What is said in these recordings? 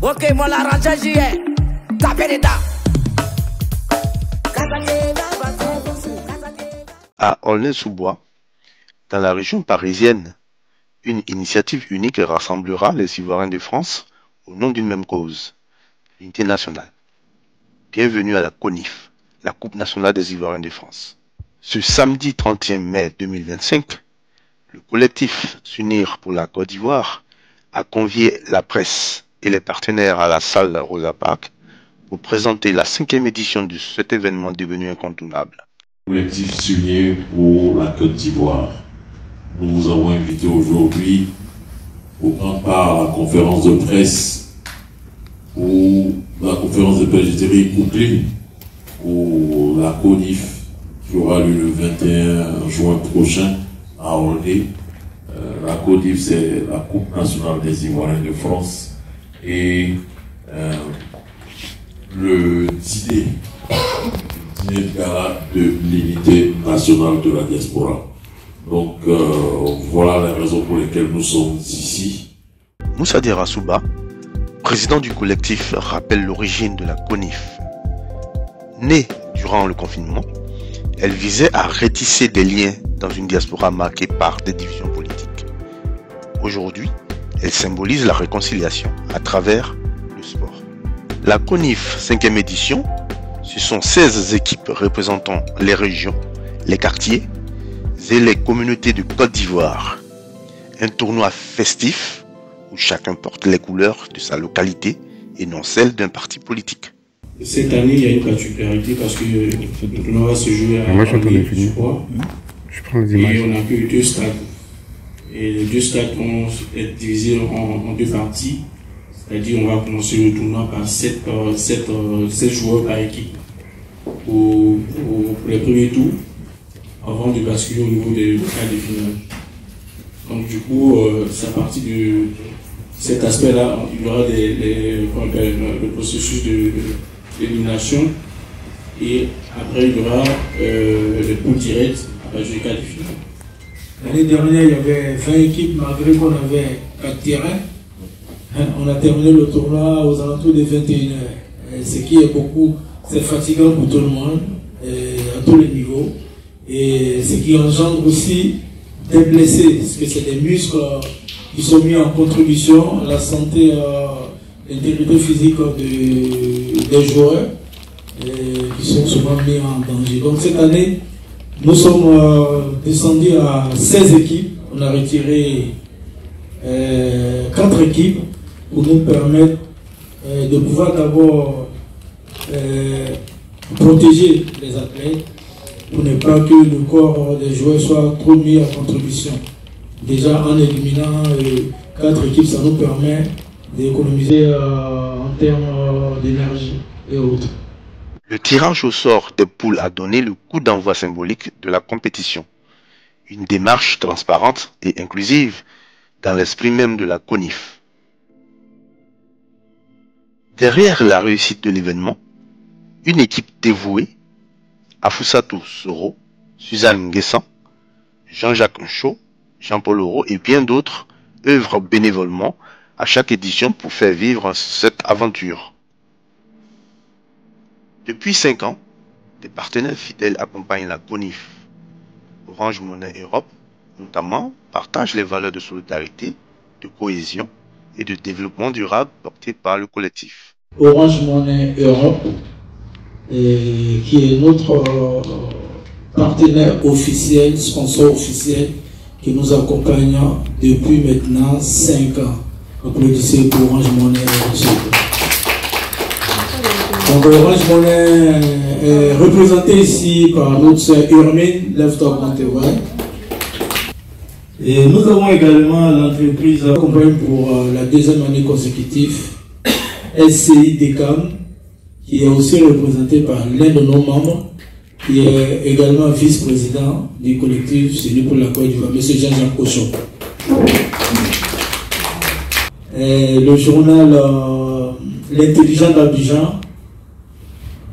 Ok, moi l'arrangeage est à Aulnay-sous-Bois, dans la région parisienne, une initiative unique rassemblera les Ivoiriens de France au nom d'une même cause, l'unité nationale. Bienvenue à la CONIF, la Coupe nationale des Ivoiriens de France. Ce samedi 31 mai 2025, le collectif S'unir pour la Côte d'Ivoire a convié la presse et les partenaires à la salle Rosa Parks pour présenter la 5e édition de cet événement devenu incontournable. Collectif S'unir pour la Côte d'Ivoire. Nous vous avons invité aujourd'hui pour prendre part à la conférence de presse je dirais, couplée pour la CONIF qui aura lieu le 21 juin prochain à Aulnay. La CONIF, c'est la Coupe nationale des Ivoiriens de France et le dîner de gala de l'unité nationale de la diaspora. Donc voilà les raisons pour lesquelles nous sommes ici. Moussa Derasouba, président du collectif, rappelle l'origine de la CONIF. Née durant le confinement, elle visait à retisser des liens dans une diaspora marquée par des divisions politiques. Aujourd'hui, elle symbolise la réconciliation à travers le sport. La CONIF 5e édition, ce sont 16 équipes représentant les régions, les quartiers et les communautés de Côte d'Ivoire. Un tournoi festif où chacun porte les couleurs de sa localité et non celles d'un parti politique. Cette année, il y a une particularité parce que le tournoi va se jouer à Aulnay-sous-Bois. Et on a que 2 stades. Et les 2 stades vont être divisés en 2 parties. C'est-à-dire on va commencer le tournoi par 7 joueurs par équipe pour les premiers tours, avant de basculer au niveau des quarts de finale. Donc du coup, c'est à partir de cet aspect-là, il y aura le processus d'élimination et après il y aura le pool direct à partir du quart de finale. L'année dernière, il y avait 20 équipes malgré qu'on avait 4 terrains. On a terminé le tournoi aux alentours de 21h. Ce qui est beaucoup, c'est fatigant pour tout le monde, à tous les niveaux. Et ce qui engendre aussi des blessés, parce que c'est des muscles qui sont mis en contribution à la santé, l'intégrité physique des joueurs, qui sont souvent mis en danger. Donc cette année, nous sommes descendus à 16 équipes. On a retiré 4 équipes pour nous permettre de pouvoir d'abord protéger les athlètes, pour ne pas que le corps des joueurs soit trop mis à contribution. Déjà en éliminant 4 équipes, ça nous permet d'économiser en termes d'énergie et autres. Le tirage au sort des poules a donné le coup d'envoi symbolique de la compétition. Une démarche transparente et inclusive dans l'esprit même de la CONIF. Derrière la réussite de l'événement, une équipe dévouée, Afousatou Soro, Suzanne Nguessan, Jean-Jacques Ncho, Jean-Paul Oro et bien d'autres œuvrent bénévolement à chaque édition pour faire vivre cette aventure. Depuis 5 ans, des partenaires fidèles accompagnent la CONIF. Orange Money Europe, notamment, partage les valeurs de solidarité, de cohésion et de développement durable portées par le collectif. Orange Money Europe, qui est notre partenaire officiel, sponsor officiel, qui nous accompagne depuis maintenant 5 ans. Applaudissez pour Orange Money Europe. Donc Orange Money est représenté ici par notre sœur Urmine, lève-toi quand tu vois. Et nous avons également l'entreprise accompagnée pour la 2e année consécutive, SCI DECAM, qui est aussi représenté par l'un de nos membres, qui est également vice-président du collectif S'unir pour la Côte d'Ivoire, M. Jean-Jacques Cochon. Le journal L'Intelligent d'Abidjan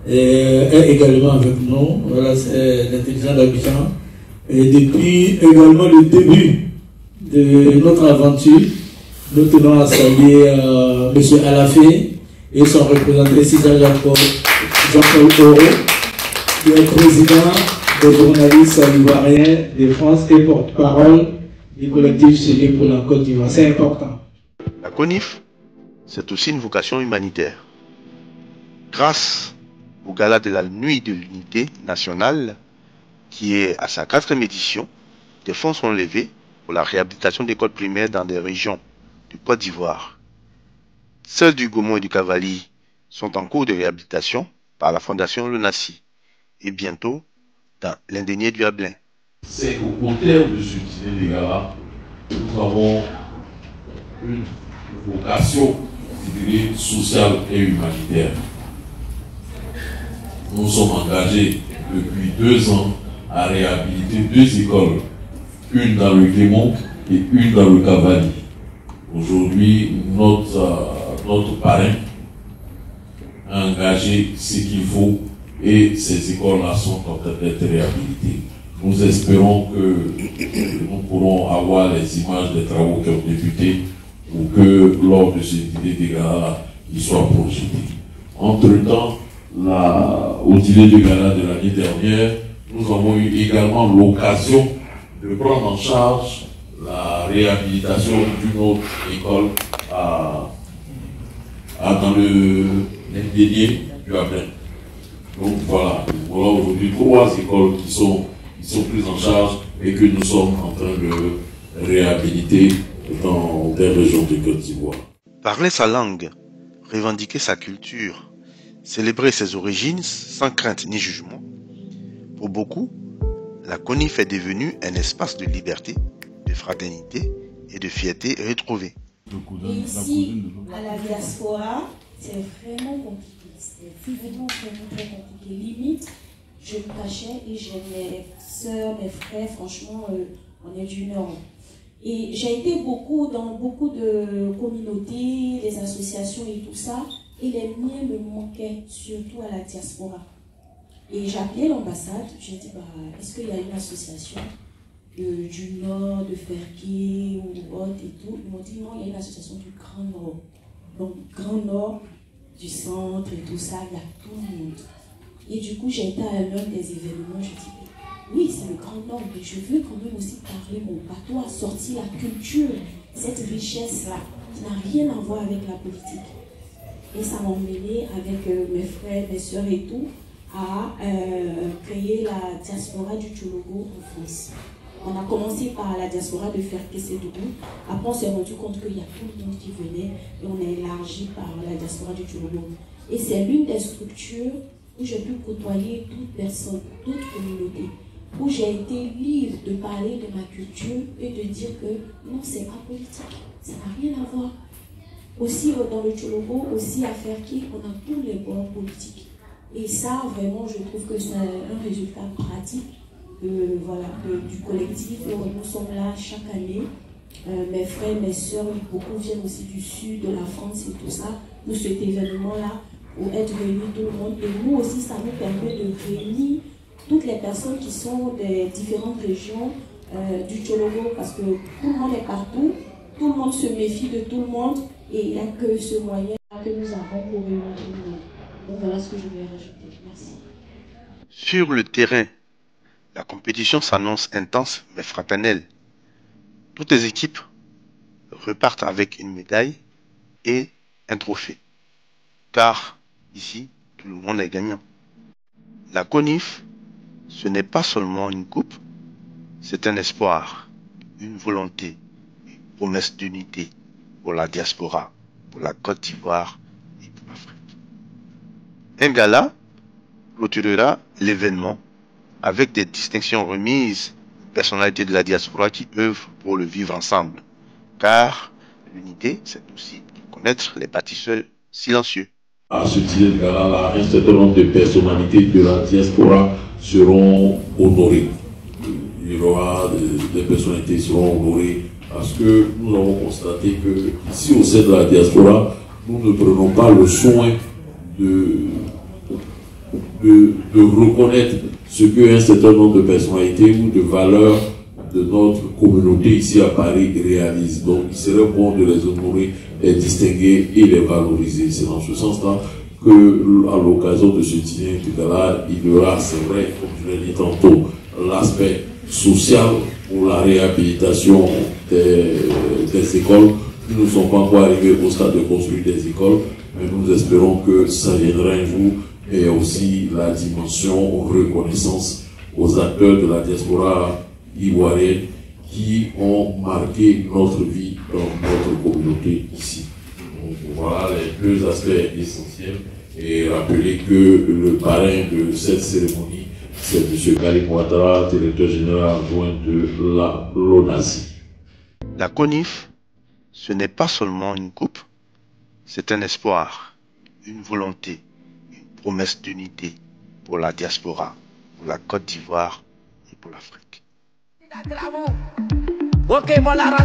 est également avec nous. Voilà, c'est L'Intelligent d'Abidjan. Et depuis également le début de notre aventure, Nous tenons à saluer M. Alafé et son représentant Jean-Paul Oro, qui est président des journalistes ivoiriens de France et porte-parole du collectif Célé pour la Côte d'Ivoire. C'est important. La CONIF, c'est aussi une vocation humanitaire. Grâce au gala de la Nuit de l'Unité nationale, qui est à sa 4e édition, des fonds sont levés pour la réhabilitation d'écoles primaires dans des régions du Côte d'Ivoire. Celles du Gaumont et du Cavali sont en cours de réhabilitation par la Fondation Le Nassi et bientôt dans l'Indénié du Hablin. C'est au terme de ce dîner des galas, nous avons une vocation sociale et humanitaire. Nous sommes engagés depuis 2 ans à réhabiliter 2 écoles, une dans le Gaumont et une dans le Cavali. Aujourd'hui, notre parrain a engagé ce qu'il faut et ces écoles-là sont en train d'être réhabilitées. Nous espérons que nous pourrons avoir les images des travaux qui ont débuté ou que lors de ce dîner des galas, ils soient projetés. Entre-temps, au dîner de gala de l'année dernière, nous avons eu également l'occasion de prendre en charge la réhabilitation d'une autre école dans l'Indénié du Hablin. Donc voilà aujourd'hui 3 écoles qui sont prises en charge et que nous sommes en train de réhabiliter dans des régions de Côte d'Ivoire. Parler sa langue, revendiquer sa culture, célébrer ses origines sans crainte ni jugement. Pour beaucoup, la CONIF est devenue un espace de liberté, de fraternité et de fierté retrouvée. Et ici, à la diaspora, c'est vraiment compliqué. C'est vraiment très compliqué. Limite, je me cachais et j'ai mes soeurs, mes frères, franchement, on est du Nord. Et j'ai été dans beaucoup de communautés, des associations et tout ça, et les miens me manquaient, surtout à la diaspora. Et j'ai appelé l'ambassade, j'ai dit, est-ce qu'il y a une association du Nord, de Fergué ou autre et tout? Ils m'ont dit, non, il y a une association du Grand Nord. Donc, Grand Nord, du centre et tout ça, il y a tout le monde. Et du coup, j'ai été à l'un des événements, je dis, oui, c'est le Grand Nord, mais je veux quand même aussi parler mon patois, sortir la culture, cette richesse-là, qui n'a rien à voir avec la politique. Et ça m'a emmené avec mes frères, mes soeurs et tout, à créer la diaspora du Tchologo en France. On a commencé par la diaspora de Fergué-Sédougou. Après, on s'est rendu compte qu'il y a tout le monde qui venait et on a élargi par la diaspora du Tchologo. Et c'est l'une des structures où j'ai pu côtoyer toute personne, toute communauté, où j'ai été libre de parler de ma culture et de dire que non, c'est pas politique, ça n'a rien à voir. Aussi, dans le Tchologo, aussi à Fergué, on a tous les bords politiques. Et ça, vraiment, je trouve que c'est un résultat pratique du collectif. Nous sommes là chaque année. Mes frères, mes soeurs, beaucoup viennent aussi du sud de la France et tout ça, pour cet événement-là, pour être réunis tout le monde. Et nous aussi, ça nous permet de réunir toutes les personnes qui sont des différentes régions du Tchologo, parce que tout le monde est partout, tout le monde se méfie de tout le monde, et il n'y a que ce moyen que nous avons pour réunir tout le monde. Donc voilà ce que je vais rajouter. Merci. Sur le terrain, la compétition s'annonce intense mais fraternelle. Toutes les équipes repartent avec une médaille et un trophée. Car ici, tout le monde est gagnant. La CONIF, ce n'est pas seulement une coupe, c'est un espoir, une volonté, une promesse d'unité pour la diaspora, pour la Côte d'Ivoire et pour l'Afrique. Un gala clôturera l'événement avec des distinctions remises aux personnalités de la diaspora qui œuvrent pour le vivre ensemble. Car l'unité, c'est aussi connaître les bâtisseurs silencieux. À ce dîner de gala-là, un certain nombre de personnalités de la diaspora seront honorées. Il y aura des personnalités qui seront honorées parce que nous avons constaté que ici au sein de la diaspora, nous ne prenons pas le soin de reconnaître ce qu'un certain nombre de personnalités ou de valeurs de notre communauté ici à Paris réalisent. Donc il serait bon de les honorer, les distinguer et les valoriser. C'est dans ce sens-là que, à l'occasion de ce dîner tout à l'heure, il y aura, c'est vrai, comme je l'ai dit tantôt, l'aspect social pour la réhabilitation des écoles. Nous ne sommes pas encore arrivés au stade de construire des écoles, mais nous espérons que ça viendra un jour, et aussi la dimension reconnaissance aux acteurs de la diaspora ivoirienne qui ont marqué notre vie dans notre communauté ici. Donc voilà les deux aspects essentiels, et rappeler que le parrain de cette cérémonie, c'est M. Karim Ouattara, directeur général adjoint de la LONASI. La CONIF, ce n'est pas seulement une coupe, c'est un espoir, une volonté, une promesse d'unité pour la diaspora, pour la Côte d'Ivoire et pour l'Afrique. Ok, mon la